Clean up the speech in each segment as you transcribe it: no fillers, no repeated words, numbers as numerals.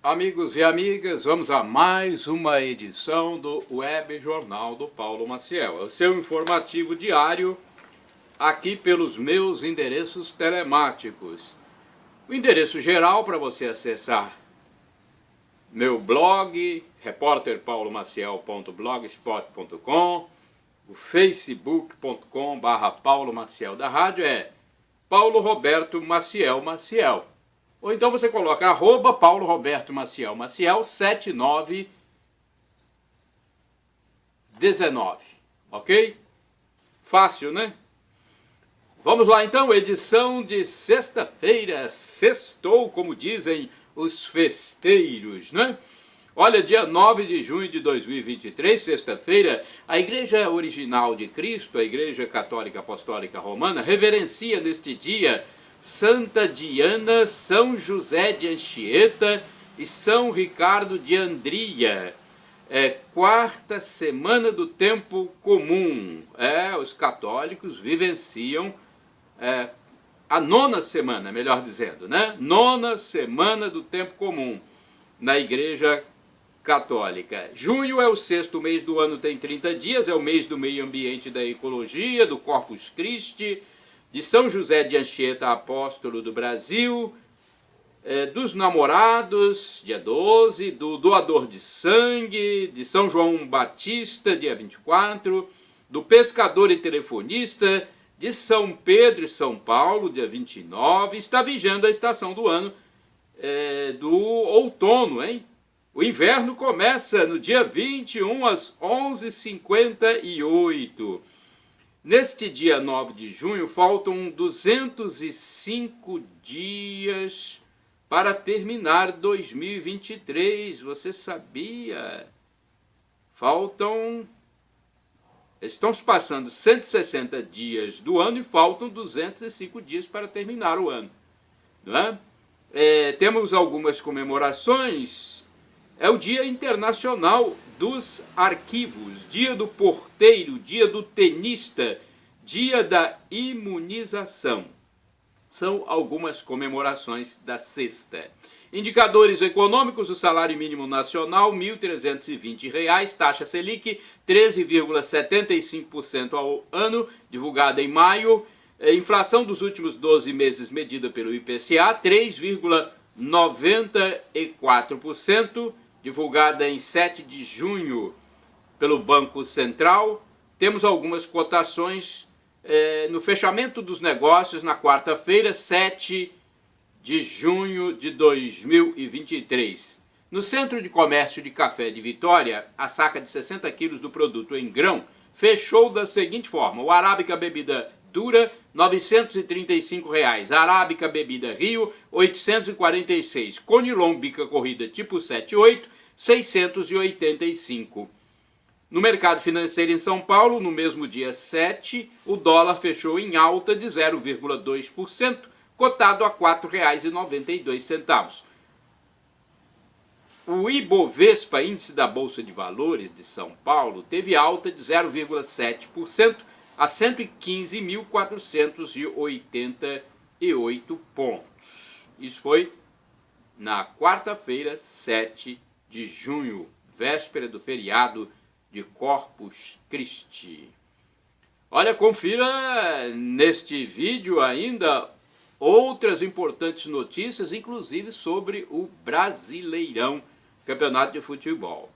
Amigos e amigas, vamos a mais uma edição do Web Jornal do Paulo Maciel. É o seu informativo diário aqui pelos meus endereços telemáticos. O endereço geral para você acessar meu blog, repórterpaulomaciel.blogspot.com, o facebook.com/Paulo Maciel da rádio é Paulo Roberto Maciel Maciel. Ou então você coloca @Paulo Roberto Maciel Maciel 7919, ok? Fácil, né? Vamos lá então, edição de sexta-feira, sextou, como dizem os festeiros, né? Olha, dia 9 de junho de 2023, sexta-feira, a Igreja Original de Cristo, a Igreja Católica Apostólica Romana, reverencia neste dia Santa Diana, São José de Anchieta e São Ricardo de Andria. Quarta semana do tempo comum. Os católicos vivenciam a nona semana, melhor dizendo, né? Nona semana do tempo comum na Igreja Católica. Junho é o sexto mês do ano, tem 30 dias, é o mês do meio ambiente e da ecologia, do Corpus Christi, de São José de Anchieta, apóstolo do Brasil, dos namorados, dia 12, do doador de sangue, de São João Batista, dia 24, do pescador e telefonista, de São Pedro e São Paulo, dia 29, está vigiando a estação do ano do outono, hein? O inverno começa no dia 21, às 11h58. Neste dia 9 de junho, faltam 205 dias para terminar 2023. Você sabia? Estão se passando 160 dias do ano e faltam 205 dias para terminar o ano. Não é? Temos algumas comemorações. É o Dia Internacional dos Arquivos, Dia do Porteiro, Dia do Tenista, Dia da Imunização. São algumas comemorações da sexta. Indicadores econômicos: o salário mínimo nacional, R$ 1.320, taxa Selic, 13,75% ao ano, divulgada em maio. Inflação dos últimos 12 meses medida pelo IPCA, 3,94%. Divulgada em 7 de junho pelo Banco Central. Temos algumas cotações no fechamento dos negócios na quarta-feira, 7 de junho de 2023. No Centro de Comércio de Café de Vitória, a saca de 60 quilos do produto em grão fechou da seguinte forma: o Arábica Bebida Dura, R$ 935, Arábica Bebida Rio, 846, Conilon Bica Corrida tipo 78, 685. No mercado financeiro em São Paulo, no mesmo dia 7, o dólar fechou em alta de 0,2%, cotado a R$ 4,92. O Ibovespa, índice da Bolsa de Valores de São Paulo, teve alta de 0,7%, a 115.488 pontos. Isso foi na quarta-feira, 7 de junho, véspera do feriado de Corpus Christi. Olha, confira neste vídeo ainda outras importantes notícias, inclusive sobre o Brasileirão, campeonato de futebol.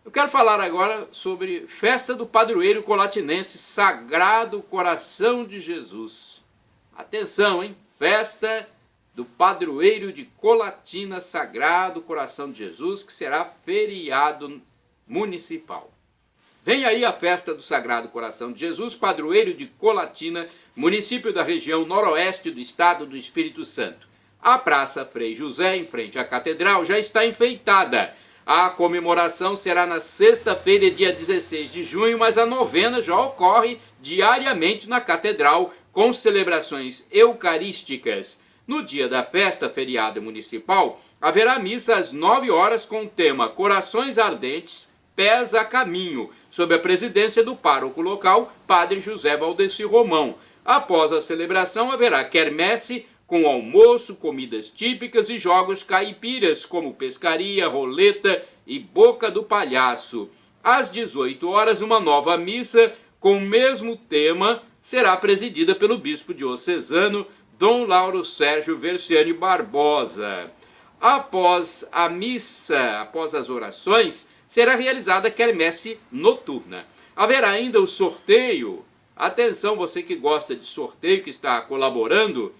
Eu quero falar agora sobre festa do padroeiro colatinense Sagrado Coração de Jesus. Atenção, hein? Festa do padroeiro de Colatina Sagrado Coração de Jesus, que será feriado municipal. Vem aí a festa do Sagrado Coração de Jesus, padroeiro de Colatina, município da região noroeste do estado do Espírito Santo. A Praça Frei José, em frente à catedral, já está enfeitada. A comemoração será na sexta-feira, dia 16 de junho, mas a novena já ocorre diariamente na catedral, com celebrações eucarísticas. No dia da festa, feriado municipal, haverá missa às 9 horas com o tema Corações Ardentes, Pés a Caminho, sob a presidência do pároco local, Padre José Valdeci Romão. Após a celebração, haverá quermesse com almoço, comidas típicas e jogos caipiras, como pescaria, roleta e boca do palhaço. Às 18 horas, uma nova missa com o mesmo tema será presidida pelo bispo diocesano Dom Lauro Sérgio Versiani Barbosa. Após a missa, após as orações, será realizada a quermesse noturna. Haverá ainda o sorteio. Atenção, você que gosta de sorteio, que está colaborando,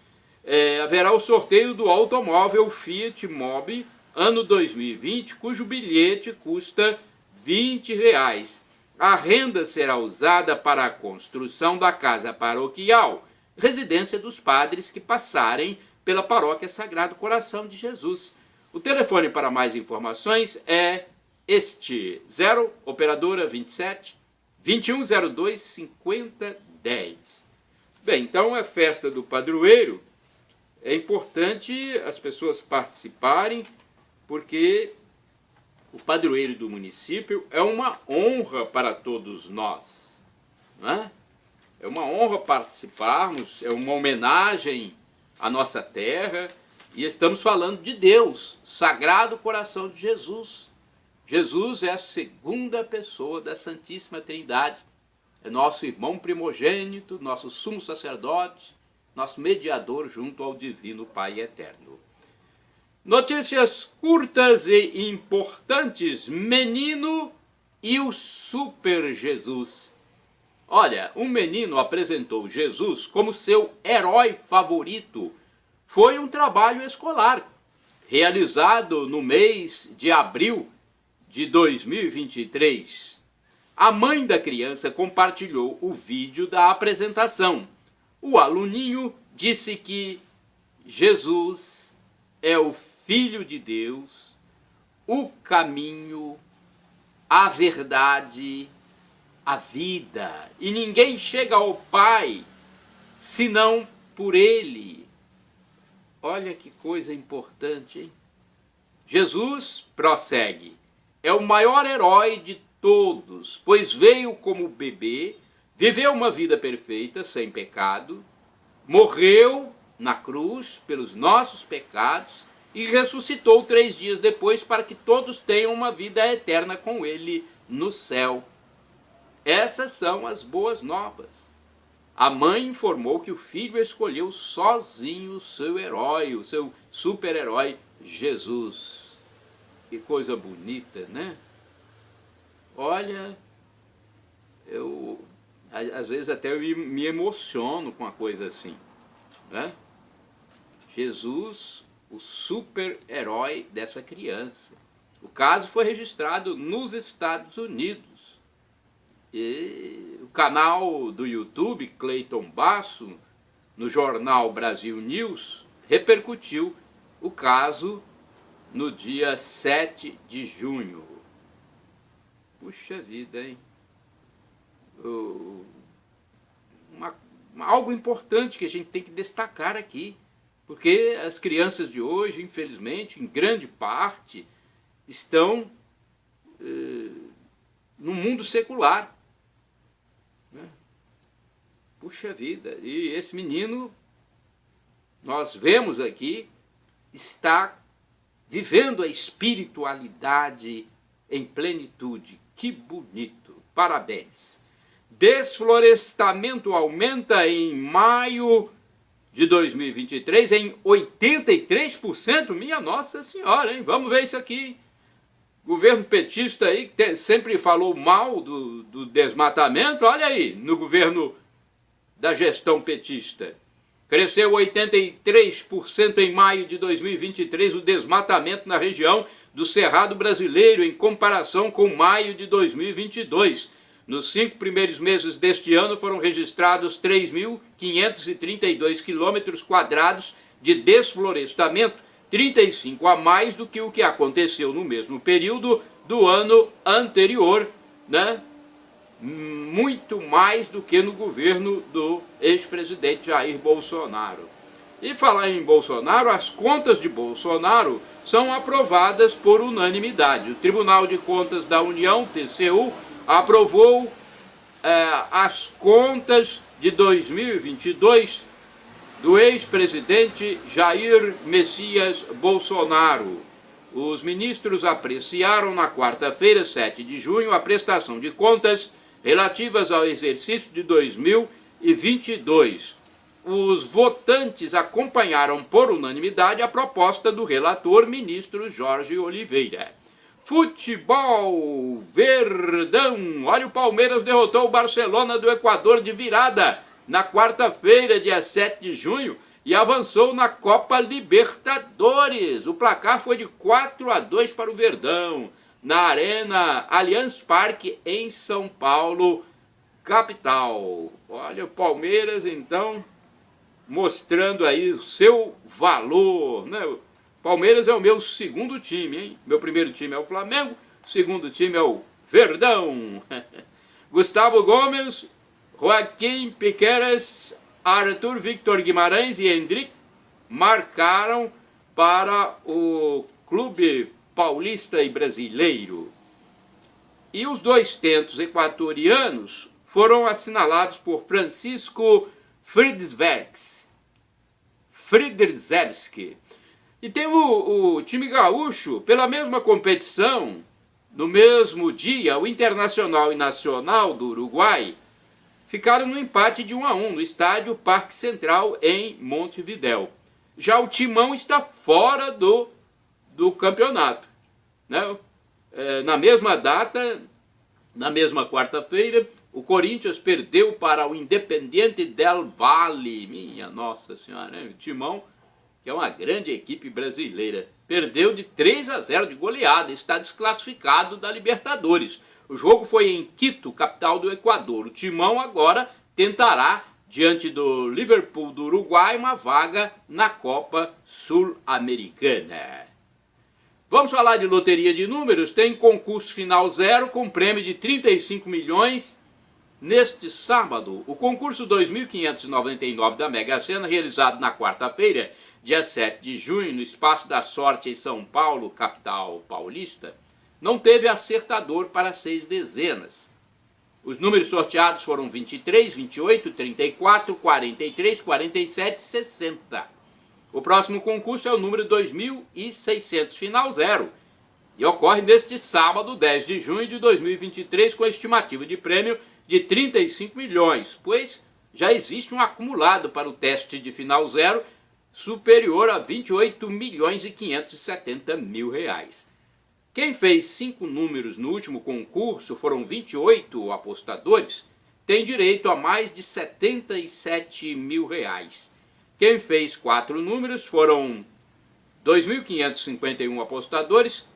haverá o sorteio do automóvel Fiat Mobi ano 2020, cujo bilhete custa R$20. A renda será usada para a construção da casa paroquial, residência dos padres que passarem pela paróquia Sagrado Coração de Jesus. O telefone para mais informações é este, 0 operadora 27 2102 5010. Bem, então a festa do padroeiro, é importante as pessoas participarem, porque o padroeiro do município é uma honra para todos nós, não é? É uma honra participarmos, é uma homenagem à nossa terra, e estamos falando de Deus, Sagrado Coração de Jesus. Jesus é a segunda pessoa da Santíssima Trindade, é nosso irmão primogênito, nosso sumo sacerdote, nosso mediador junto ao Divino Pai Eterno. Notícias curtas e importantes: Menino e o Super Jesus. Olha, um menino apresentou Jesus como seu herói favorito. Foi um trabalho escolar, realizado no mês de abril de 2023. A mãe da criança compartilhou o vídeo da apresentação. O aluninho disse que Jesus é o Filho de Deus, o caminho, a verdade, a vida. E ninguém chega ao Pai senão por Ele. Olha que coisa importante, hein? Jesus prossegue: é o maior herói de todos, pois veio como bebê, viveu uma vida perfeita, sem pecado, morreu na cruz pelos nossos pecados e ressuscitou 3 dias depois para que todos tenham uma vida eterna com Ele no céu. Essas são as boas novas. A mãe informou que o filho escolheu sozinho o seu herói, o seu super-herói Jesus. Que coisa bonita, né? Olha, às vezes até eu me emociono com uma coisa assim, né? Jesus, o super-herói dessa criança. O caso foi registrado nos Estados Unidos. E o canal do YouTube, Cleiton Basso, no jornal Brasil News, repercutiu o caso no dia 7 de junho. Puxa vida, hein? Algo importante que a gente tem que destacar aqui, porque as crianças de hoje, infelizmente, em grande parte, estão no mundo secular. Né? Puxa vida, e esse menino, nós vemos aqui, está vivendo a espiritualidade em plenitude. Que bonito, parabéns. Desflorestamento aumenta em maio de 2023 em 83%, minha Nossa Senhora, hein? Vamos ver isso aqui. Governo petista aí, que sempre falou mal do desmatamento, olha aí, no governo da gestão petista. Cresceu 83% em maio de 2023 o desmatamento na região do Cerrado Brasileiro, em comparação com maio de 2022. Nos 5 primeiros meses deste ano foram registrados 3.532 quilômetros quadrados de desflorestamento, 35 a mais do que o que aconteceu no mesmo período do ano anterior, né? Muito mais do que no governo do ex-presidente Jair Bolsonaro. E falar em Bolsonaro, as contas de Bolsonaro são aprovadas por unanimidade. O Tribunal de Contas da União, TCU, aprovou as contas de 2022 do ex-presidente Jair Messias Bolsonaro. Os ministros apreciaram na quarta-feira, 7 de junho, a prestação de contas relativas ao exercício de 2022. Os votantes acompanharam por unanimidade a proposta do relator, ministro Jorge Oliveira. Futebol, Verdão. Olha, o Palmeiras derrotou o Barcelona do Equador de virada na quarta-feira, dia 7 de junho, e avançou na Copa Libertadores. O placar foi de 4-2 para o Verdão, na Arena Allianz Parque, em São Paulo, capital. Olha, o Palmeiras, então, mostrando aí o seu valor, né? O Palmeiras é o meu segundo time, hein? Meu primeiro time é o Flamengo, segundo time é o Verdão. Gustavo Gomes, Joaquim Piqueras, Arthur Victor Guimarães e Hendrick marcaram para o clube paulista e brasileiro. E os dois tentos equatorianos foram assinalados por Francisco Fridzewski. E tem o time gaúcho, pela mesma competição, no mesmo dia, o Internacional e Nacional do Uruguai ficaram no empate de 1-1 no estádio Parque Central, em Montevidéu. Já o Timão está fora do campeonato, né? Na mesma data, na mesma quarta-feira, o Corinthians perdeu para o Independiente del Valle. Minha Nossa Senhora, né? O Timão, que é uma grande equipe brasileira, perdeu de 3-0 de goleada, está desclassificado da Libertadores. O jogo foi em Quito, capital do Equador. O Timão agora tentará, diante do Liverpool do Uruguai, uma vaga na Copa Sul-Americana. Vamos falar de loteria de números. Tem concurso final zero com prêmio de 35 milhões neste sábado. O concurso 2.599 da Mega Sena, realizado na quarta-feira, dia 7 de junho, no Espaço da Sorte em São Paulo, capital paulista, não teve acertador para 6 dezenas. Os números sorteados foram 23, 28, 34, 43, 47 e 60. O próximo concurso é o número 2.600, final zero, e ocorre neste sábado, 10 de junho de 2023, com a estimativa de prêmio de 35 milhões, pois já existe um acumulado para o teste de final zero superior a 28 milhões e 570 mil reais. Quem fez 5 números no último concurso, foram 28 apostadores, tem direito a mais de 77 mil reais. Quem fez 4 números, foram 2.551 apostadores,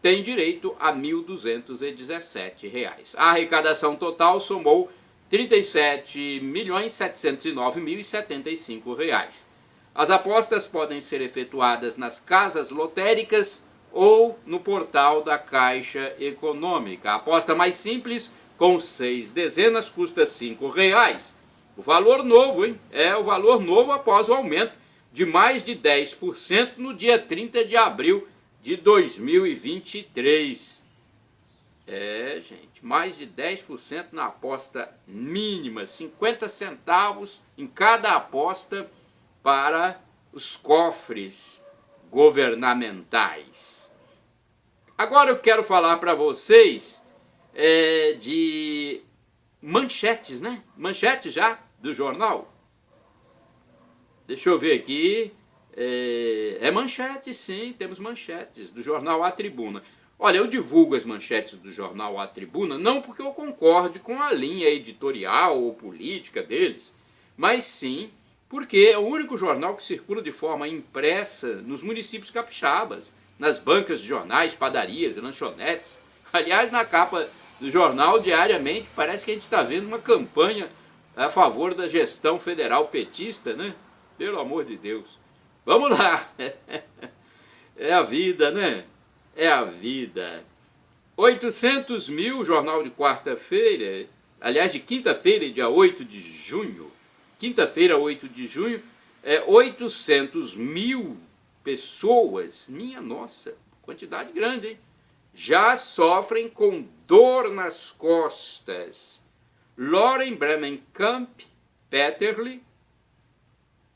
tem direito a R$ 1.217. A arrecadação total somou R$ 37.709.075. As apostas podem ser efetuadas nas casas lotéricas ou no portal da Caixa Econômica. A aposta mais simples, com 6 dezenas, custa R$ 5,00. O valor novo, hein? É o valor novo após o aumento de mais de 10% no dia 30 de abril de 2023. Gente, mais de 10% na aposta mínima, 50 centavos em cada aposta para os cofres governamentais. Agora eu quero falar para vocês de manchetes, né? Manchetes já do jornal. Deixa eu ver aqui. Manchete, sim, temos manchetes do jornal A Tribuna. Olha, eu divulgo as manchetes do jornal A Tribuna não porque eu concorde com a linha editorial ou política deles, mas sim porque é o único jornal que circula de forma impressa nos municípios capixabas, nas bancas de jornais, padarias e lanchonetes. Aliás, na capa do jornal, diariamente, parece que a gente está vendo uma campanha a favor da gestão federal petista, né? Pelo amor de Deus. Vamos lá. É a vida, né? É a vida. 800 mil, jornal de quarta-feira, aliás, de quinta-feira, dia 8 de junho. Quinta-feira, 8 de junho, 800 mil pessoas, minha nossa, quantidade grande, hein? Já sofrem com dor nas costas. Lauren Bremenkamp Peterle,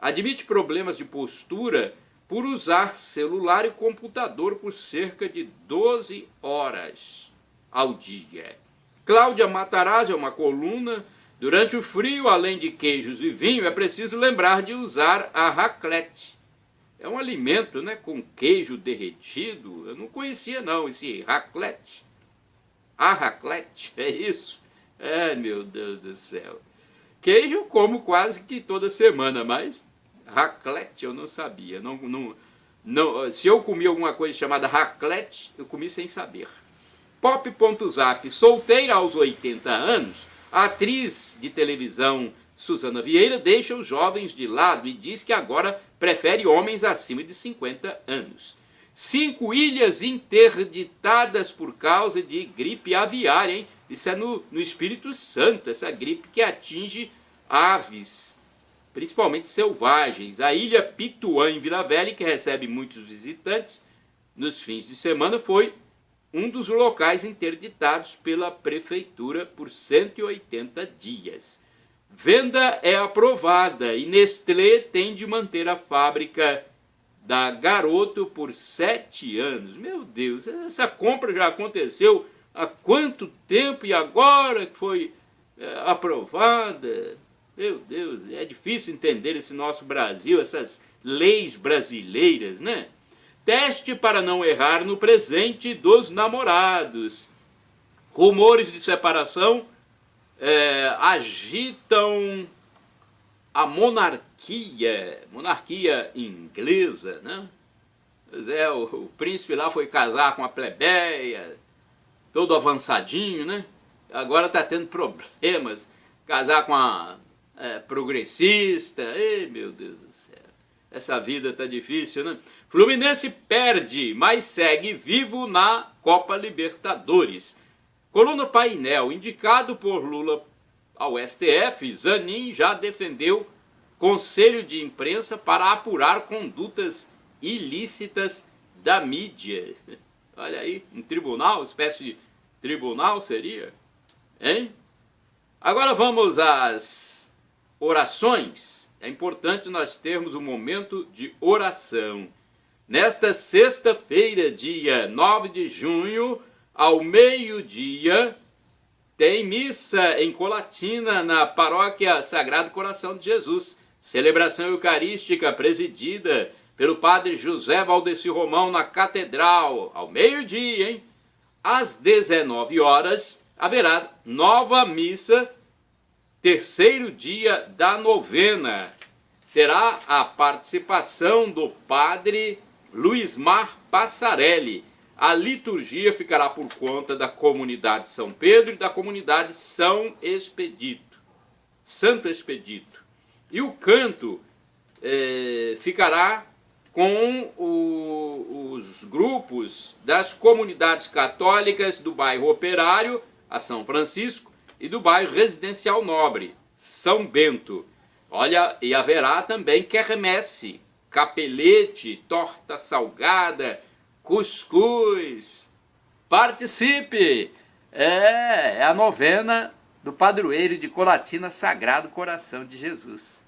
admite problemas de postura por usar celular e computador por cerca de 12 horas ao dia. Cláudia Matarazzo é uma coluna. Durante o frio, além de queijos e vinho, é preciso lembrar de usar a raclette. É um alimento, né, com queijo derretido. Eu não conhecia não esse raclette. A raclette, é isso? É, meu Deus do céu. Queijo eu como quase que toda semana, mas raclette eu não sabia. Se eu comi alguma coisa chamada raclette, eu comi sem saber. Pop.zap, solteira aos 80 anos, a atriz de televisão Suzana Vieira deixa os jovens de lado e diz que agora prefere homens acima de 50 anos. 5 ilhas interditadas por causa de gripe aviária, hein? Isso é no Espírito Santo, essa gripe que atinge aves, principalmente selvagens. A ilha Pituã, em Vila Velha, que recebe muitos visitantes nos fins de semana, foi um dos locais interditados pela prefeitura por 180 dias. Venda é aprovada e Nestlé tem de manter a fábrica da Garoto por 7 anos. Meu Deus, essa compra já aconteceu há quanto tempo e agora que foi aprovada? Meu Deus, é difícil entender esse nosso Brasil, essas leis brasileiras, né? Teste para não errar no presente dos namorados. Rumores de separação agitam a monarquia inglesa, né? Pois é, o príncipe lá foi casar com a plebeia, todo avançadinho, né? Agora está tendo problemas, casar com a progressista. Ei, meu Deus do céu, essa vida está difícil, né? Fluminense perde, mas segue vivo na Copa Libertadores. Coluna Painel, indicado por Lula ao STF, Zanin já defendeu conselho de imprensa para apurar condutas ilícitas da mídia. Olha aí, um tribunal, espécie de tribunal seria? Hein? Agora vamos às orações. É importante nós termos um momento de oração. Nesta sexta-feira, dia 9 de junho, ao meio-dia, tem missa em Colatina, na paróquia Sagrado Coração de Jesus. Celebração eucarística presidida pelo padre José Valdeci Romão na Catedral, ao meio-dia, hein? Às 19 horas, haverá nova missa, terceiro dia da novena. Terá a participação do padre Luismar Passarelli. A liturgia ficará por conta da comunidade São Pedro e da comunidade São Expedito, Santo Expedito. E o canto ficará com os grupos das comunidades católicas do bairro Operário, a São Francisco, e do bairro Residencial Nobre, São Bento. Olha, e haverá também quermesse, capelete, torta salgada, cuscuz. Participe! É a novena do padroeiro de Colatina, Sagrado Coração de Jesus.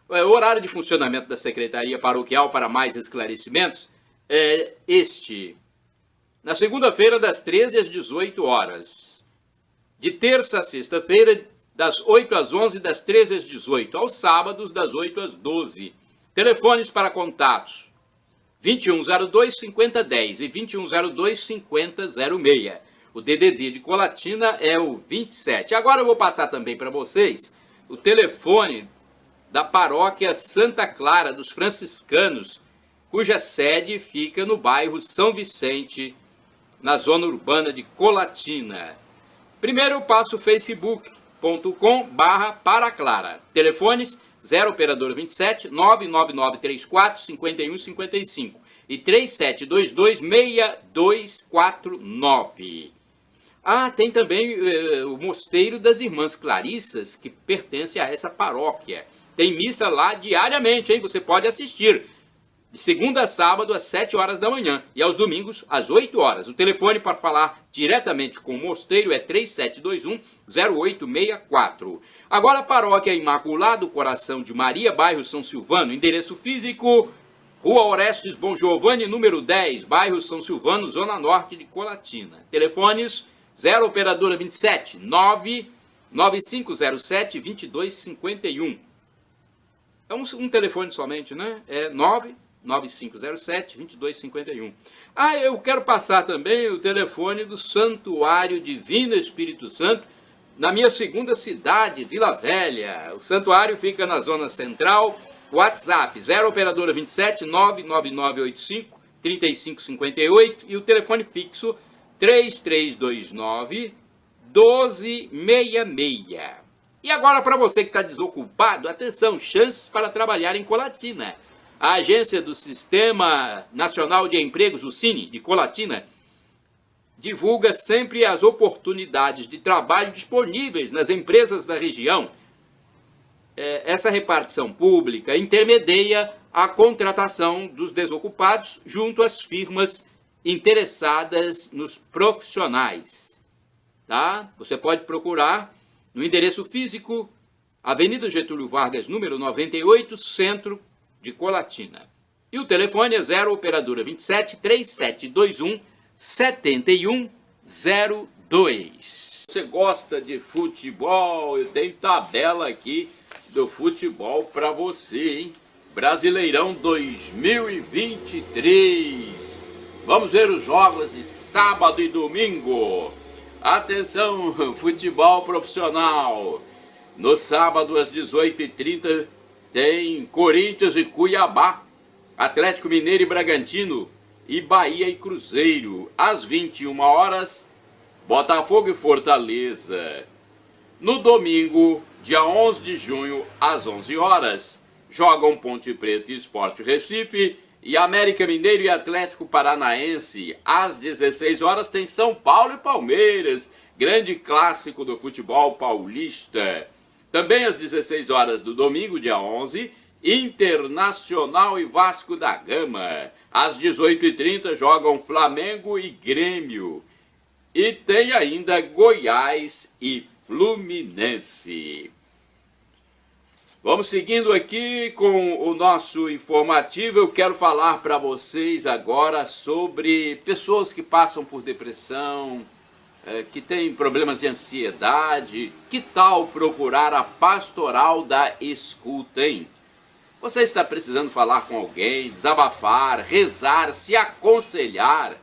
O horário de funcionamento da Secretaria Paroquial, para mais esclarecimentos, é este. Na segunda-feira, das 13 às 18 horas. De terça a sexta-feira, das 8 às 11, das 13 às 18. Aos sábados, das 8 às 12. Telefones para contatos: 2102-5010 e 2102-5006. O DDD de Colatina é o 27. Agora eu vou passar também para vocês o telefone da paróquia Santa Clara dos Franciscanos, cuja sede fica no bairro São Vicente, na zona urbana de Colatina. Primeiro eu passo o facebook.com/Paraclara. Telefones 0 operador 27 99934 5155 e 3722-6249. Tem também o Mosteiro das Irmãs Clarissas, que pertence a essa paróquia. Tem missa lá diariamente, hein? Você pode assistir. De segunda a sábado, às 7 horas da manhã. E aos domingos, às 8 horas. O telefone para falar diretamente com o Mosteiro é 3721-0864. Agora, a paróquia Imaculado Coração de Maria, bairro São Silvano. Endereço físico, Rua Orestes Bom Giovanni, número 10, bairro São Silvano, zona norte de Colatina. Telefones 0 operadora 27 99507 2251. É um telefone somente, né? É 99507 2251. Ah, eu quero passar também o telefone do Santuário Divino Espírito Santo, na minha segunda cidade, Vila Velha. O santuário fica na zona central. WhatsApp 0 operadora 27 99985 3558 e o telefone fixo 3329 1266. E agora, para você que está desocupado, atenção, chances para trabalhar em Colatina. A agência do Sistema Nacional de Empregos, o Cine, de Colatina, divulga sempre as oportunidades de trabalho disponíveis nas empresas da região. Essa repartição pública intermedia a contratação dos desocupados junto às firmas interessadas nos profissionais. Tá? Você pode procurar no endereço físico, Avenida Getúlio Vargas, número 98, centro de Colatina. E o telefone é 0 operadora 27 3721 7102. Você gosta de futebol? Eu tenho tabela aqui do futebol para você, hein? Brasileirão 2023. Vamos ver os jogos de sábado e domingo. Atenção, futebol profissional. No sábado, às 18h30, tem Corinthians e Cuiabá, Atlético Mineiro e Bragantino, e Bahia e Cruzeiro. Às 21 horas, Botafogo e Fortaleza. No domingo, dia 11 de junho, às 11 horas, jogam Ponte Preta e Sport Recife, e América Mineiro e Atlético Paranaense. Às 16 horas tem São Paulo e Palmeiras, grande clássico do futebol paulista. Também às 16 horas do domingo, dia 11, Internacional e Vasco da Gama. Às 18h30 jogam Flamengo e Grêmio. E tem ainda Goiás e Fluminense. Vamos seguindo aqui com o nosso informativo. Eu quero falar para vocês agora sobre pessoas que passam por depressão, que têm problemas de ansiedade. Que tal procurar a Pastoral da Escuta, hein? Você está precisando falar com alguém, desabafar, rezar, se aconselhar.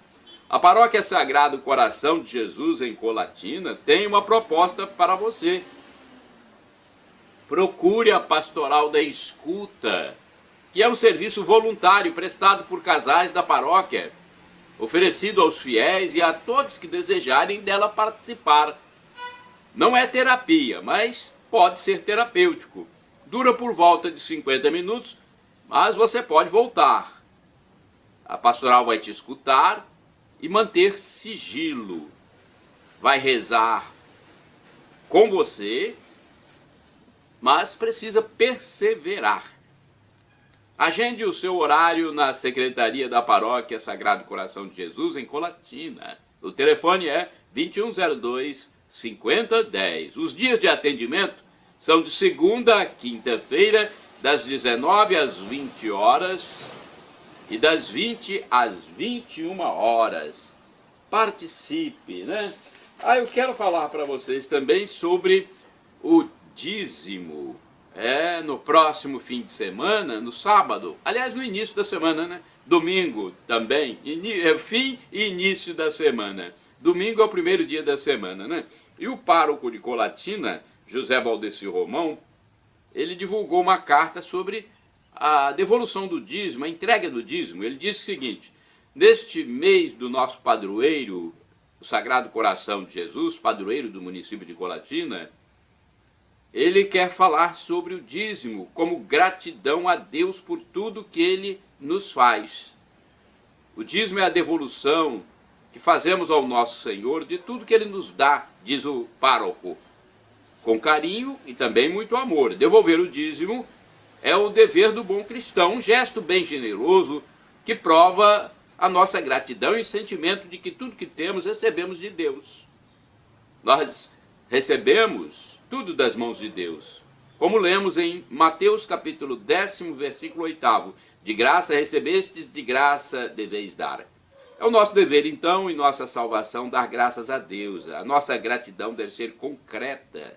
A Paróquia Sagrado Coração de Jesus em Colatina tem uma proposta para você. Procure a Pastoral da Escuta, que é um serviço voluntário prestado por casais da paróquia, oferecido aos fiéis e a todos que desejarem dela participar. Não é terapia, mas pode ser terapêutico. Dura por volta de 50 minutos, mas você pode voltar. A pastoral vai te escutar e manter sigilo. Vai rezar com você, mas precisa perseverar. Agende o seu horário na Secretaria da Paróquia Sagrado Coração de Jesus, em Colatina. O telefone é 2102-5010. Os dias de atendimento são de segunda a quinta-feira, das 19 às 20 horas e das 20 às 21 horas. Participe, né? Eu quero falar para vocês também sobre o dízimo. No próximo fim de semana, no sábado, aliás, no início da semana, né? Domingo também, fim e início da semana. Domingo é o primeiro dia da semana, né? E o pároco de Colatina, José Valdeci Romão, ele divulgou uma carta sobre a devolução do dízimo, a entrega do dízimo. Ele disse o seguinte: neste mês do nosso padroeiro, o Sagrado Coração de Jesus, padroeiro do município de Colatina, ele quer falar sobre o dízimo como gratidão a Deus por tudo que ele nos faz. O dízimo é a devolução que fazemos ao nosso Senhor de tudo que ele nos dá, diz o pároco, com carinho e também muito amor. Devolver o dízimo É o dever do bom cristão, um gesto bem generoso que prova a nossa gratidão e o sentimento de que tudo que temos recebemos de Deus. Nós recebemos tudo das mãos de Deus. Como lemos em Mateus capítulo 10, versículo 8, de graça recebestes, de graça deveis dar. É o nosso dever, então, em nossa salvação, dar graças a Deus. A nossa gratidão deve ser concreta,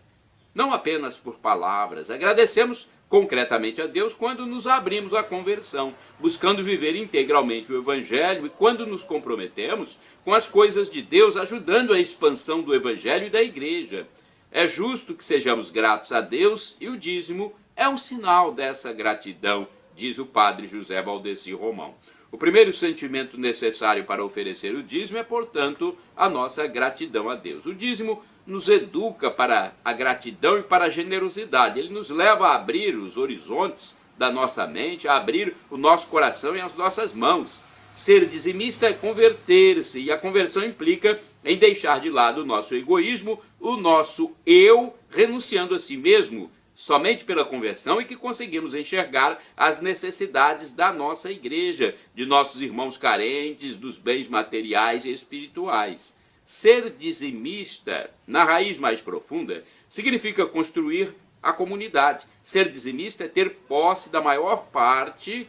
não apenas por palavras. Agradecemos concretamente a Deus quando nos abrimos à conversão, buscando viver integralmente o Evangelho, e quando nos comprometemos com as coisas de Deus, ajudando a expansão do Evangelho e da Igreja. É justo que sejamos gratos a Deus, e o dízimo é um sinal dessa gratidão, diz o padre José Valdeci Romão. O primeiro sentimento necessário para oferecer o dízimo é, portanto, a nossa gratidão a Deus. O dízimo nos educa para a gratidão e para a generosidade. Ele nos leva a abrir os horizontes da nossa mente, a abrir o nosso coração e as nossas mãos. Ser dizimista é converter-se, e a conversão implica em deixar de lado o nosso egoísmo, o nosso eu, renunciando a si mesmo. Somente pela conversão é que conseguimos enxergar as necessidades da nossa igreja, de nossos irmãos carentes, dos bens materiais e espirituais. Ser dizimista, na raiz mais profunda, significa construir a comunidade. Ser dizimista é ter posse da maior parte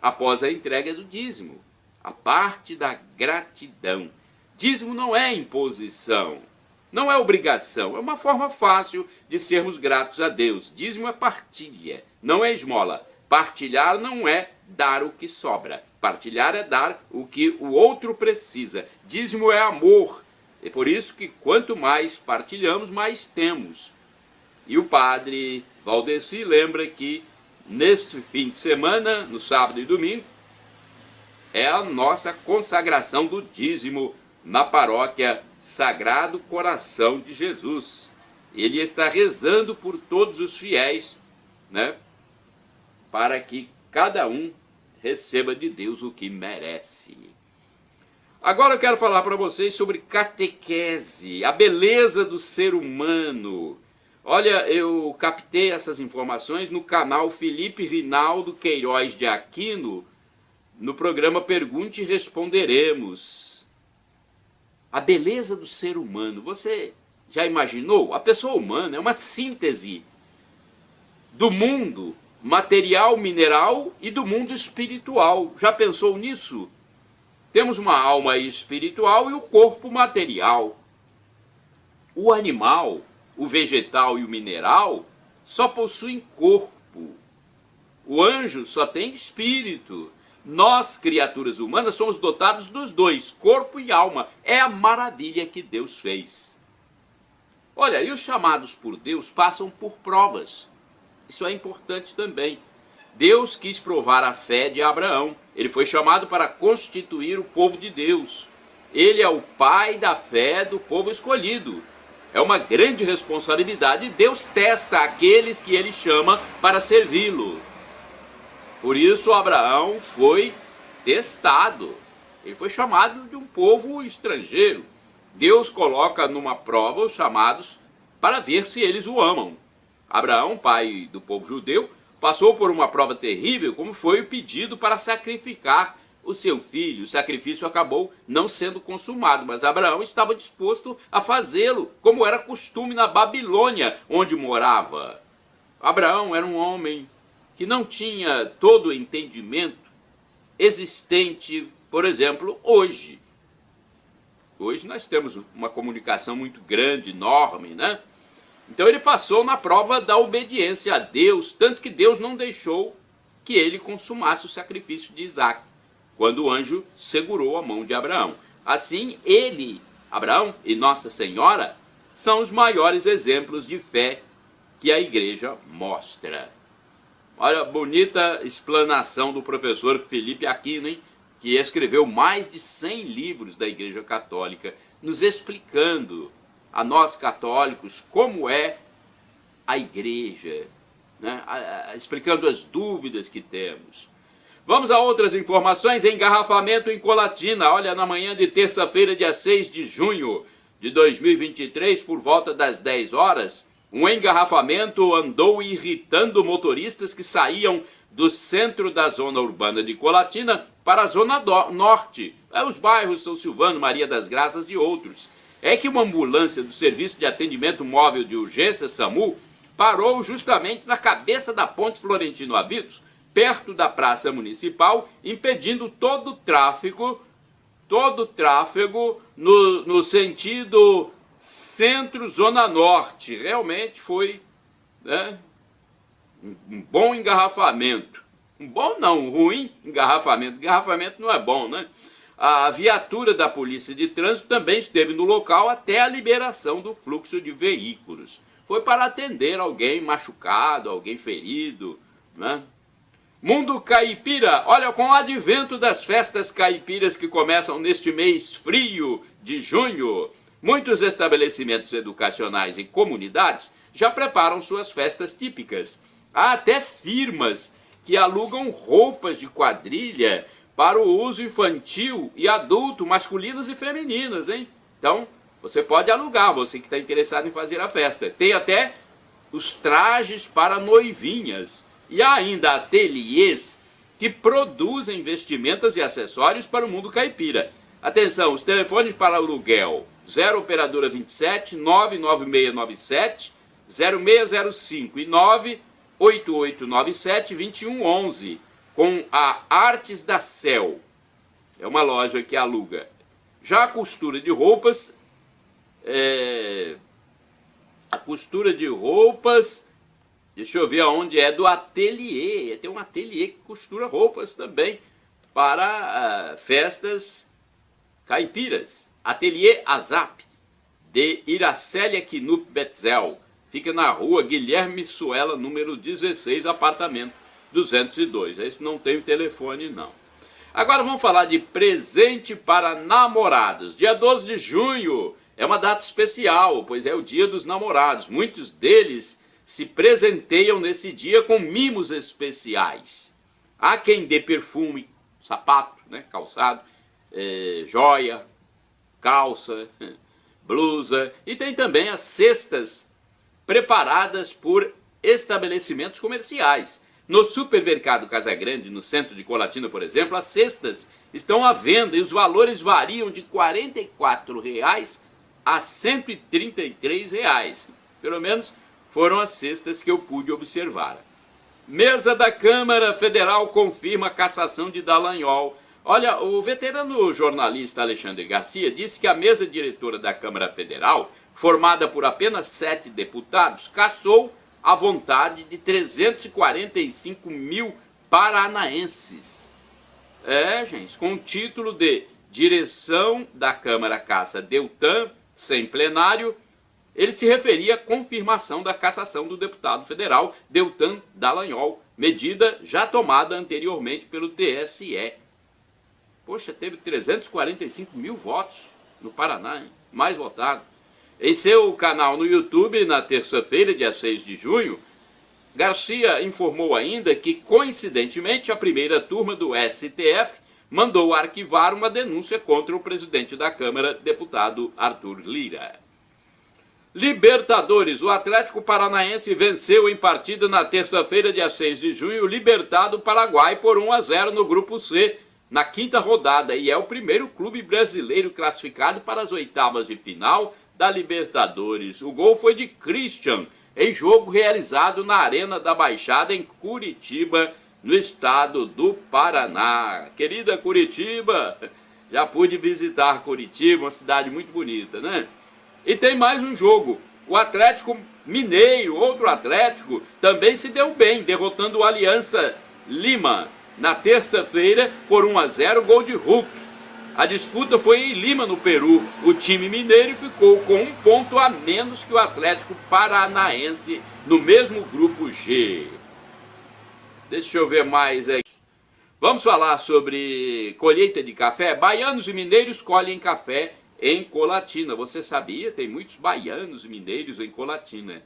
após a entrega do dízimo, a parte da gratidão. Dízimo não é imposição, não é obrigação, é uma forma fácil de sermos gratos a Deus. Dízimo é partilha, não é esmola. Partilhar não é dar o que sobra. Partilhar é dar o que o outro precisa. Dízimo é amor. É por isso que quanto mais partilhamos, mais temos. E o padre Valdeci lembra que neste fim de semana, no sábado e domingo, é a nossa consagração do dízimo na paróquia Sagrado Coração de Jesus. Ele está rezando por todos os fiéis, né, para que cada um receba de Deus o que merece. Agora eu quero falar para vocês sobre catequese, a beleza do ser humano. Olha, eu captei essas informações no canal Felipe Rinaldo Queiroz de Aquino, no programa Pergunte e Responderemos. A beleza do ser humano. Você já imaginou? A pessoa humana é uma síntese do mundo material, mineral e do mundo espiritual. Já pensou nisso? Temos uma alma espiritual e o corpo material. O animal, o vegetal e o mineral só possuem corpo. O anjo só tem espírito. Nós, criaturas humanas, somos dotados dos dois, corpo e alma. É a maravilha que Deus fez. Olha, e os chamados por Deus passam por provas. Isso é importante também. Deus quis provar a fé de Abraão. Ele foi chamado para constituir o povo de Deus. Ele é o pai da fé do povo escolhido. É uma grande responsabilidade. Deus testa aqueles que ele chama para servi-lo. Por isso Abraão foi testado. Ele foi chamado de um povo estrangeiro. Deus coloca numa prova os chamados para ver se eles o amam. Abraão, pai do povo judeu, passou por uma prova terrível, como foi o pedido para sacrificar o seu filho. O sacrifício acabou não sendo consumado, mas Abraão estava disposto a fazê-lo, como era costume na Babilônia, onde morava. Abraão era um homem que não tinha todo o entendimento existente, por exemplo, hoje. Hoje nós temos uma comunicação muito grande, enorme, né? Então ele passou na prova da obediência a Deus, tanto que Deus não deixou que ele consumasse o sacrifício de Isaac, quando o anjo segurou a mão de Abraão. Assim, ele, Abraão e Nossa Senhora, são os maiores exemplos de fé que a igreja mostra. Olha a bonita explanação do professor Felipe Aquino, hein? Que escreveu mais de 100 livros da Igreja Católica, nos explicando a nós católicos como é a igreja, né? Explicando as dúvidas que temos. Vamos a outras informações. Engarrafamento em Colatina. Olha, na manhã de terça-feira, dia 6 de junho de 2023, por volta das 10 horas, Um engarrafamento andou irritando motoristas que saíam do centro da zona urbana de Colatina para a zona norte, os bairros São Silvano, Maria das Graças e outros. É que uma ambulância do Serviço de Atendimento Móvel de Urgência, SAMU, parou justamente na cabeça da Ponte Florentino Avidos, perto da Praça Municipal, impedindo todo o tráfego no sentido centro-zona norte. Realmente foi, né, um bom engarrafamento. Um bom não, um ruim engarrafamento. Engarrafamento não é bom, né? A viatura da Polícia de Trânsito também esteve no local até a liberação do fluxo de veículos. Foi para atender alguém machucado, alguém ferido, né? Mundo caipira, olha, com o advento das festas caipiras que começam neste mês frio de junho, muitos estabelecimentos educacionais e comunidades já preparam suas festas típicas. Há até firmas que alugam roupas de quadrilha para o uso infantil e adulto, masculinas e femininas, hein? Então, você pode alugar, você que está interessado em fazer a festa. Tem até os trajes para noivinhas. E há ainda ateliês que produzem vestimentas e acessórios para o mundo caipira. Atenção, os telefones para aluguel: 0 operadora 27 99697 0605 e 98897 2111, com a Artes da Cel. É uma loja que aluga. Já a costura de roupas, deixa eu ver aonde é, do ateliê. Tem um ateliê que costura roupas também para festas caipiras. Ateliê Azap, de Iracélia Quinup Betzel. Fica na rua Guilherme Suela, número 16, apartamento 202. Esse não tem o telefone, não. Agora vamos falar de presente para namorados. Dia 12 de junho é uma data especial, pois é o dia dos namorados. Muitos deles se presenteiam nesse dia com mimos especiais. Há quem dê perfume, sapato, né, calçado, joia, calça, blusa, e tem também as cestas preparadas por estabelecimentos comerciais. No supermercado Casagrande, no centro de Colatina, por exemplo, as cestas estão à venda e os valores variam de R$ 44 a R$ 133. Pelo menos foram as cestas que eu pude observar. Mesa da Câmara Federal confirma a cassação de Dallagnol. Olha, o veterano jornalista Alexandre Garcia disse que a mesa diretora da Câmara Federal, formada por apenas 7 deputados, cassou a vontade de 345 mil paranaenses. Gente, com o título de Direção da Câmara Caça Deltan, sem plenário, ele se referia à confirmação da cassação do deputado federal Deltan Dallagnol, medida já tomada anteriormente pelo TSE. Poxa, teve 345 mil votos no Paraná, hein? Mais votado. Em seu canal no YouTube, na terça-feira, dia 6 de junho, Garcia informou ainda que, coincidentemente, a primeira turma do STF mandou arquivar uma denúncia contra o presidente da Câmara, deputado Arthur Lira. Libertadores, o Atlético Paranaense venceu em partida na terça-feira, dia 6 de junho, o Libertad Paraguai por 1-0 no Grupo C, na quinta rodada, e é o primeiro clube brasileiro classificado para as oitavas de final da Libertadores. O gol foi de Christian, em jogo realizado na Arena da Baixada, em Curitiba, no estado do Paraná. Querida Curitiba, já pude visitar Curitiba, uma cidade muito bonita, né? E tem mais um jogo. O Atlético Mineiro, outro Atlético, também se deu bem, derrotando o Aliança Lima na terça-feira por 1-0, gol de Hulk. A disputa foi em Lima, no Peru. O time mineiro ficou com 1 ponto a menos que o Atlético Paranaense no mesmo grupo G. Deixa eu ver mais aqui. Vamos falar sobre colheita de café. Baianos e mineiros colhem café em Colatina. Você sabia? Tem muitos baianos e mineiros em Colatina.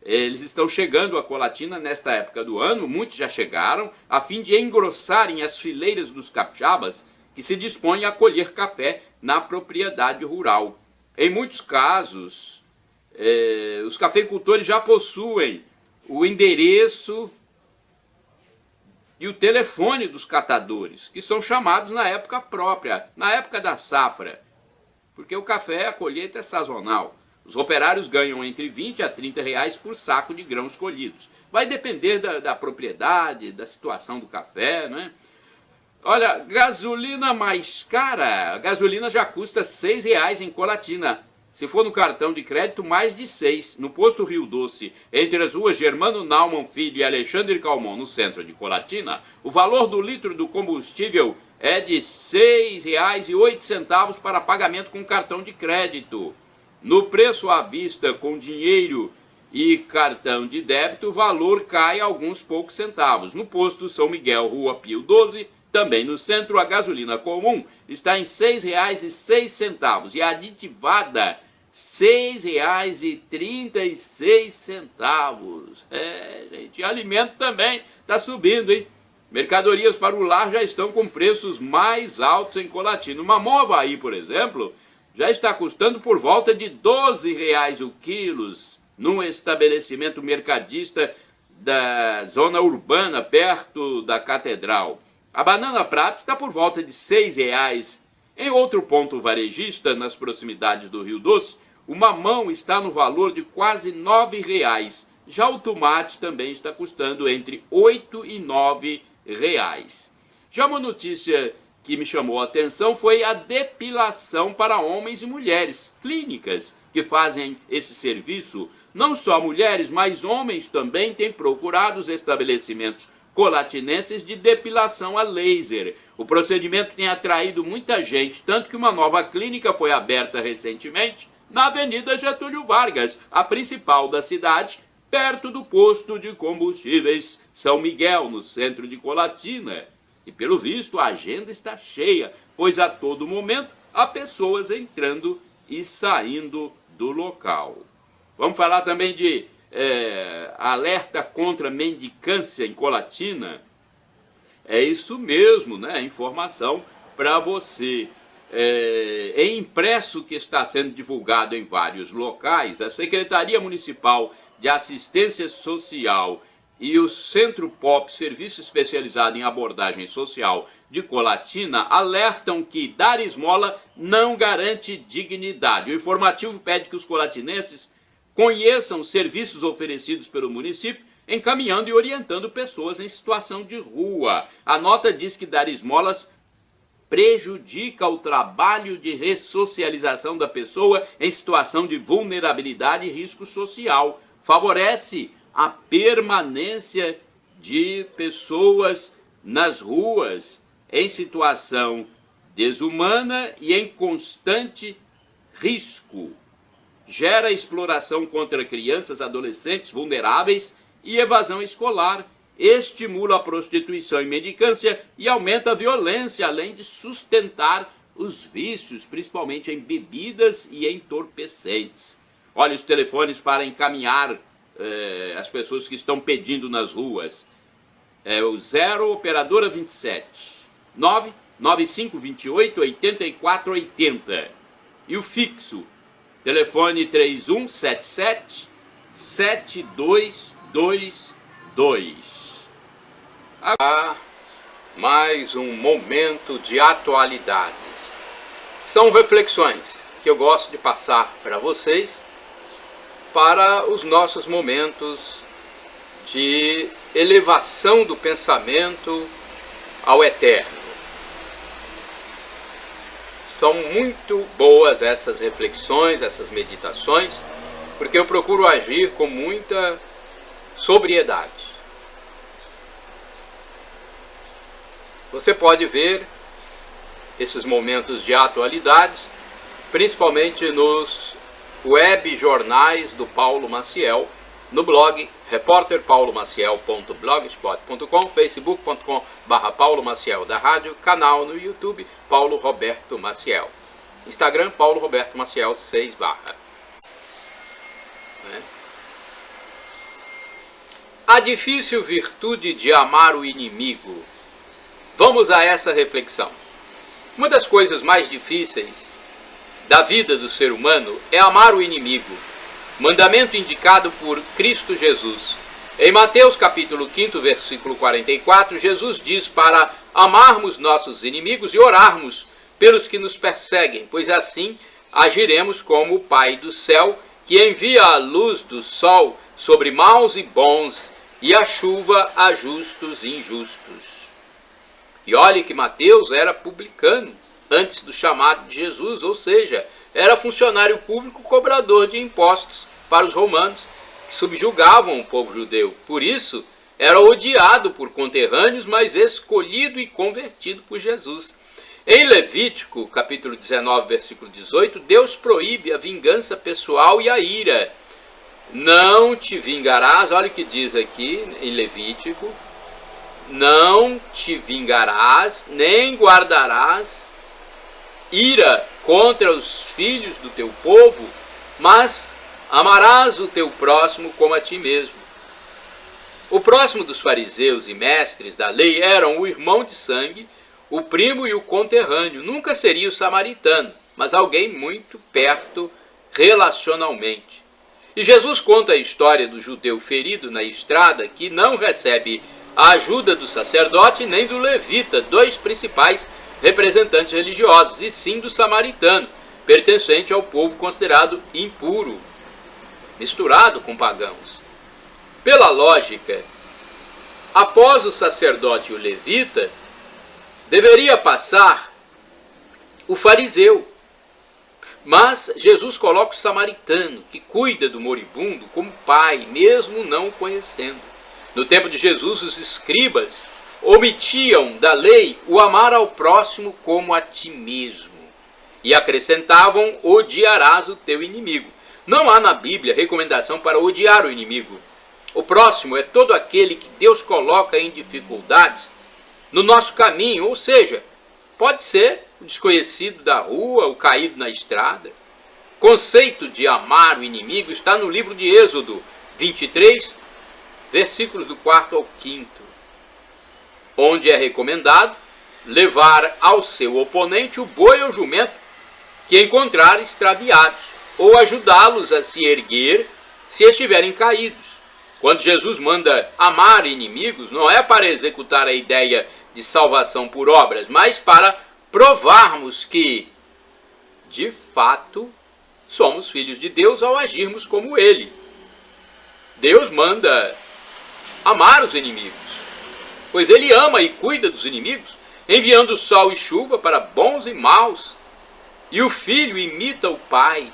Eles estão chegando a Colatina nesta época do ano, muitos já chegaram, a fim de engrossarem as fileiras dos capixabas que se dispõem a colher café na propriedade rural. Em muitos casos, os cafeicultores já possuem o endereço e o telefone dos catadores, que são chamados na época própria, na época da safra, porque o café, a colheita é sazonal. Os operários ganham entre 20 a 30 reais por saco de grãos colhidos. Vai depender da propriedade, da situação do café, né? Olha, gasolina mais cara, a gasolina já custa R$6 em Colatina. Se for no cartão de crédito, mais de 6. No posto Rio Doce, entre as ruas Germano Naumann Filho e Alexandre Calmon, no centro de Colatina, o valor do litro do combustível é de R$ 6,08 para pagamento com cartão de crédito. No preço à vista, com dinheiro e cartão de débito, o valor cai alguns poucos centavos. No posto São Miguel, Rua Pio 12, também no centro, a gasolina comum está em R$ 6,06 e a aditivada R$ 6,36. Gente, alimento também está subindo, hein? Mercadorias para o lar já estão com preços mais altos em Colatina. Uma mamão Havaí, por exemplo, já está custando por volta de R$ 12 o quilo num estabelecimento mercadista da zona urbana, perto da Catedral. A banana prata está por volta de R$ 6. Em outro ponto varejista, nas proximidades do Rio Doce, o mamão está no valor de quase R$ 9. Já o tomate também está custando entre R$ 8 e R$ 9. Já uma notícia que me chamou a atenção foi a depilação para homens e mulheres. Clínicas que fazem esse serviço, não só mulheres, mas homens também têm procurado os estabelecimentos colatinenses de depilação a laser. O procedimento tem atraído muita gente, tanto que uma nova clínica foi aberta recentemente na Avenida Getúlio Vargas, a principal da cidade, perto do posto de combustíveis São Miguel, no centro de Colatina. E pelo visto a agenda está cheia, pois a todo momento há pessoas entrando e saindo do local. Vamos falar também de alerta contra mendicância em Colatina. É isso mesmo, né? Informação para você. Em impresso que está sendo divulgado em vários locais, a Secretaria Municipal de Assistência Social e o Centro POP, Serviço Especializado em Abordagem Social de Colatina, alertam que dar esmola não garante dignidade. O informativo pede que os colatinenses conheçam os serviços oferecidos pelo município, encaminhando e orientando pessoas em situação de rua. A nota diz que dar esmolas prejudica o trabalho de ressocialização da pessoa em situação de vulnerabilidade e risco social. Favorece a permanência de pessoas nas ruas em situação desumana e em constante risco. Gera exploração contra crianças, adolescentes vulneráveis e evasão escolar. Estimula a prostituição e mendicância e aumenta a violência, além de sustentar os vícios, principalmente em bebidas e entorpecentes. Olha os telefones para encaminhar as pessoas que estão pedindo nas ruas. O 0 operadora 27 99528 8480 e o fixo telefone 3177 7222. Mais um momento de atualidades. São reflexões que eu gosto de passar para vocês para os nossos momentos de elevação do pensamento ao eterno. São muito boas essas reflexões, essas meditações, porque eu procuro agir com muita sobriedade. Você pode ver esses momentos de atualidades, principalmente nos web jornais do Paulo Maciel, no blog repórterpaulomaciel.blogspot.com, facebook.com/Paulo Maciel da rádio, canal no YouTube Paulo Roberto Maciel, Instagram Paulo Roberto Maciel 6/. A difícil virtude de amar o inimigo. Vamos a essa reflexão. Uma das coisas mais difíceis da vida do ser humano é amar o inimigo. mandamento indicado por Cristo Jesus. Em Mateus capítulo 5, versículo 44, Jesus diz para amarmos nossos inimigos e orarmos pelos que nos perseguem, pois assim agiremos como o Pai do céu, que envia a luz do sol sobre maus e bons e a chuva a justos e injustos. E olhe que Mateus era publicano antes do chamado de Jesus, ou seja, era funcionário público cobrador de impostos para os romanos, que subjugavam o povo judeu. Por isso, era odiado por conterrâneos, mas escolhido e convertido por Jesus. Em Levítico, capítulo 19, versículo 18, Deus proíbe a vingança pessoal e a ira. Não te vingarás, olha o que diz aqui em Levítico, não te vingarás, nem guardarás ira contra os filhos do teu povo, mas amarás o teu próximo como a ti mesmo. O próximo dos fariseus e mestres da lei eram o irmão de sangue, o primo e o conterrâneo. Nunca seria o samaritano, mas alguém muito perto relacionalmente. E Jesus conta a história do judeu ferido na estrada que não recebe a ajuda do sacerdote nem do levita, dois principais representantes religiosos, e sim do samaritano, pertencente ao povo considerado impuro, misturado com pagãos. Pela lógica, após o sacerdote e o levita, deveria passar o fariseu. Mas Jesus coloca o samaritano, que cuida do moribundo, como pai, mesmo não o conhecendo. No tempo de Jesus, os escribas omitiam da lei o amar ao próximo como a ti mesmo. E acrescentavam: odiarás o teu inimigo. Não há na Bíblia recomendação para odiar o inimigo. O próximo é todo aquele que Deus coloca em dificuldades no nosso caminho, ou seja, pode ser o desconhecido da rua, o caído na estrada. O conceito de amar o inimigo está no livro de Êxodo 23, versículos do 4 ao 5, onde é recomendado levar ao seu oponente o boi ou jumento que encontrar extraviados, ou ajudá-los a se erguer se estiverem caídos. Quando Jesus manda amar inimigos, não é para executar a ideia de salvação por obras, mas para provarmos que, de fato, somos filhos de Deus ao agirmos como Ele. Deus manda amar os inimigos, pois Ele ama e cuida dos inimigos, enviando sol e chuva para bons e maus. E o filho imita o pai.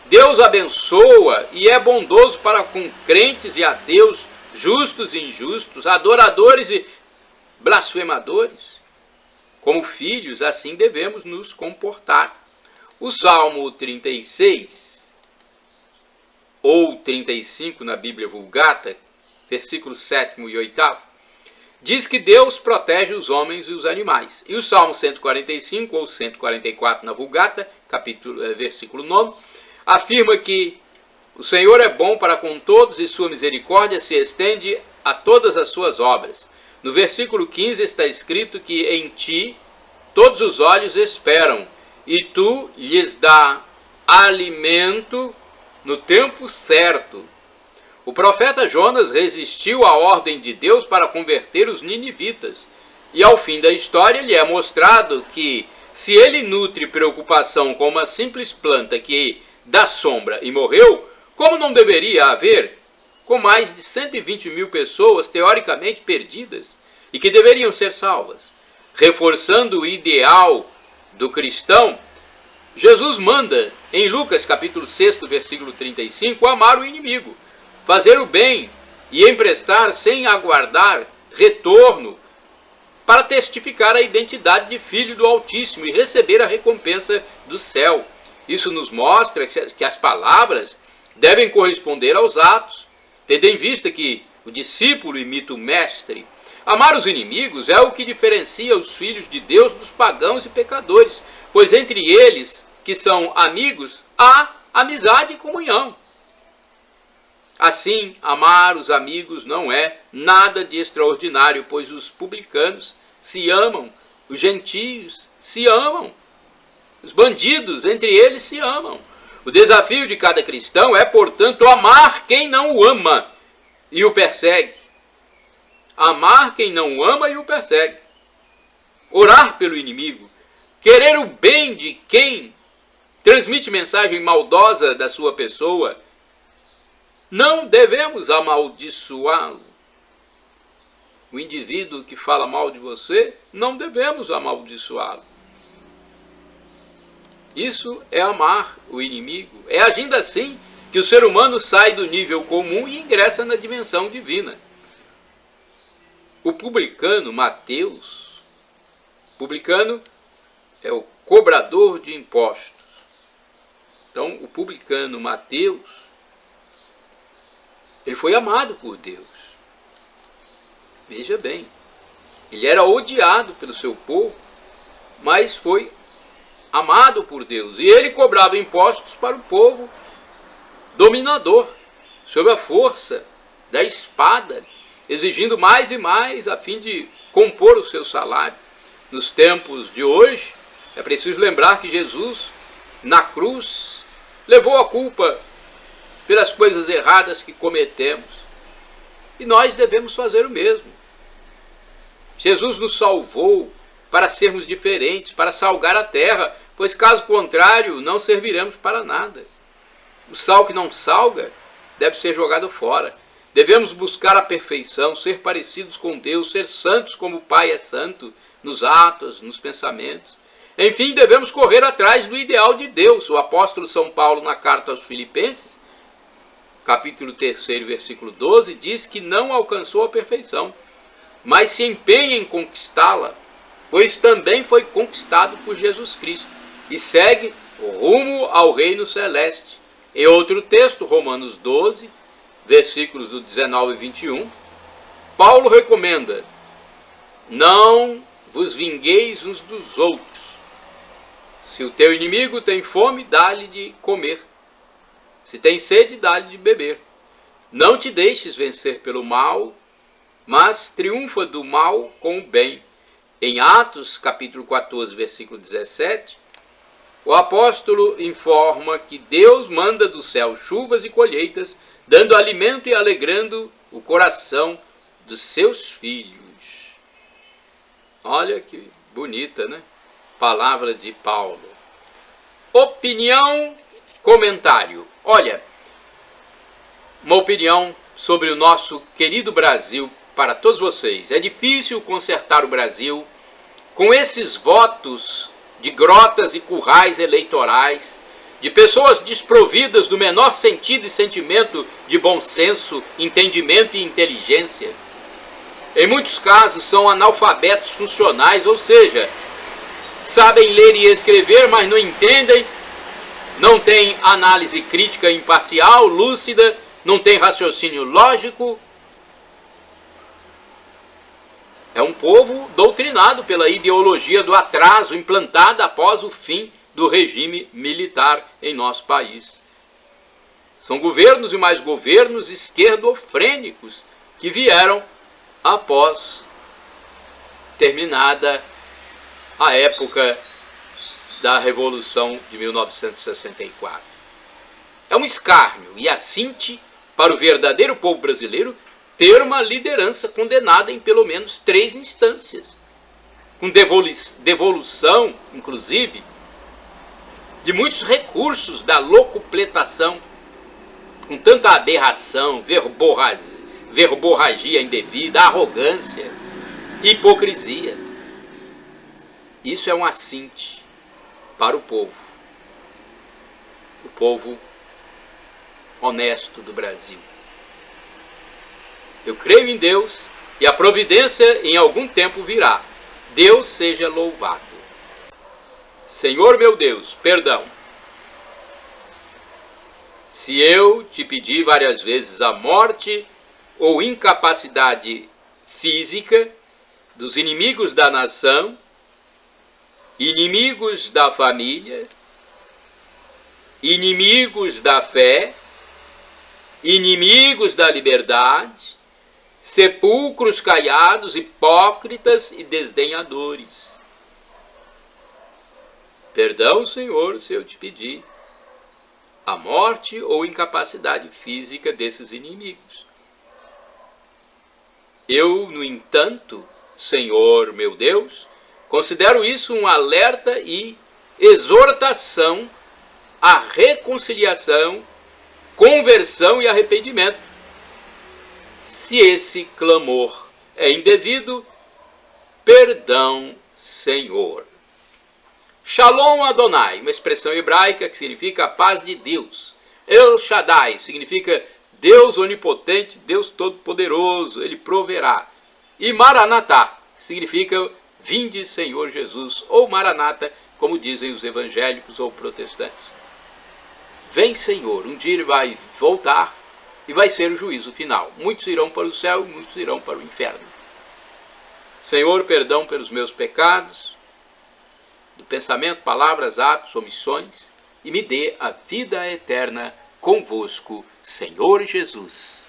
Deus abençoa e é bondoso para com crentes e ateus, justos e injustos, adoradores e blasfemadores. Como filhos, assim devemos nos comportar. O Salmo 36, ou 35 na Bíblia Vulgata, versículos 7º e 8º, diz que Deus protege os homens e os animais. E o Salmo 145, ou 144 na Vulgata, versículo 9, afirma que o Senhor é bom para com todos e sua misericórdia se estende a todas as suas obras. No versículo 15 está escrito que em ti todos os olhos esperam e tu lhes dá alimento no tempo certo. O profeta Jonas resistiu à ordem de Deus para converter os ninivitas. E ao fim da história lhe é mostrado que se ele nutre preocupação com uma simples planta que dá sombra e morreu, como não deveria haver com mais de 120 mil pessoas teoricamente perdidas e que deveriam ser salvas? Reforçando o ideal do cristão, Jesus manda, em Lucas capítulo 6, versículo 35, amar o inimigo, fazer o bem e emprestar sem aguardar retorno, para testificar a identidade de filho do Altíssimo e receber a recompensa do céu. Isso nos mostra que as palavras devem corresponder aos atos, tendo em vista que o discípulo imita o mestre. Amar os inimigos é o que diferencia os filhos de Deus dos pagãos e pecadores, pois entre eles, que são amigos, há amizade e comunhão. Assim, amar os amigos não é nada de extraordinário, pois os publicanos se amam, os gentios se amam, os bandidos entre eles se amam. O desafio de cada cristão é, portanto, amar quem não o ama e o persegue. Amar quem não o ama e o persegue. Orar pelo inimigo. Querer o bem de quem transmite mensagem maldosa da sua pessoa. Não devemos amaldiçoá-lo. O indivíduo que fala mal de você, não devemos amaldiçoá-lo. Isso é amar o inimigo. É agindo assim que o ser humano sai do nível comum e ingressa na dimensão divina. O publicano Mateus, publicano é o cobrador de impostos. Então, o publicano Mateus, ele foi amado por Deus. Veja bem, ele era odiado pelo seu povo, mas foi amado por Deus. E ele cobrava impostos para o povo dominador, sob a força da espada, exigindo mais e mais a fim de compor o seu salário. Nos tempos de hoje, é preciso lembrar que Jesus, na cruz, levou a culpa pelas coisas erradas que cometemos. E nós devemos fazer o mesmo. Jesus nos salvou para sermos diferentes, para salgar a terra, pois caso contrário não serviremos para nada. O sal que não salga deve ser jogado fora. Devemos buscar a perfeição, ser parecidos com Deus, ser santos como o Pai é santo, nos atos, nos pensamentos. Enfim, devemos correr atrás do ideal de Deus. O apóstolo São Paulo, na carta aos Filipenses, capítulo 3, versículo 12, diz que não alcançou a perfeição, mas se empenha em conquistá-la, pois também foi conquistado por Jesus Cristo e segue o rumo ao reino celeste. Em outro texto, Romanos 12, versículos do 19 e 21, Paulo recomenda: não vos vingueis uns dos outros. Se o teu inimigo tem fome, dá-lhe de comer. Se tem sede, dá-lhe de beber. Não te deixes vencer pelo mal, mas triunfa do mal com o bem. Em Atos, capítulo 14, versículo 17, o apóstolo informa que Deus manda do céu chuvas e colheitas, dando alimento e alegrando o coração dos seus filhos. Olha que bonita, né? Palavra de Paulo. Opinião, comentário. Olha, uma opinião sobre o nosso querido Brasil para todos vocês. É difícil consertar o Brasil com esses votos de grotas e currais eleitorais, de pessoas desprovidas do menor sentido e sentimento de bom senso, entendimento e inteligência. Em muitos casos são analfabetos funcionais, ou seja, sabem ler e escrever, mas não entendem, não têm análise crítica imparcial, lúcida, não têm raciocínio lógico. É um povo doutrinado pela ideologia do atraso implantada após o fim do regime militar em nosso país. São governos e mais governos esquerdofrênicos que vieram após terminada a época da Revolução de 1964. É um escárnio e assinte para o verdadeiro povo brasileiro ter uma liderança condenada em pelo menos 3 instâncias, com devolução, inclusive, de muitos recursos da locupletação, com tanta aberração, verborragia indevida, arrogância, hipocrisia. Isso é um assinte para o povo honesto do Brasil. Eu creio em Deus e a providência em algum tempo virá. Deus seja louvado. Senhor meu Deus, perdão. Se eu te pedi várias vezes a morte ou incapacidade física dos inimigos da nação, inimigos da família, inimigos da fé, inimigos da liberdade, sepulcros caiados, hipócritas e desdenhadores. Perdão, Senhor, se eu te pedir. a morte ou incapacidade física desses inimigos. Eu, no entanto, Senhor meu Deus, considero isso um alerta e exortação à reconciliação, conversão e arrependimento. Se esse clamor é indevido, perdão, Senhor. Shalom Adonai, uma expressão hebraica que significa a paz de Deus. El Shaddai significa Deus onipotente, Deus todo-poderoso, Ele proverá. E Maranatá significa vinde Senhor Jesus, ou Maranata, como dizem os evangélicos ou protestantes. Vem Senhor, um dia Ele vai voltar e vai ser o juízo final. Muitos irão para o céu e muitos irão para o inferno. Senhor, perdão pelos meus pecados, do pensamento, palavras, atos, omissões, e me dê a vida eterna convosco, Senhor Jesus.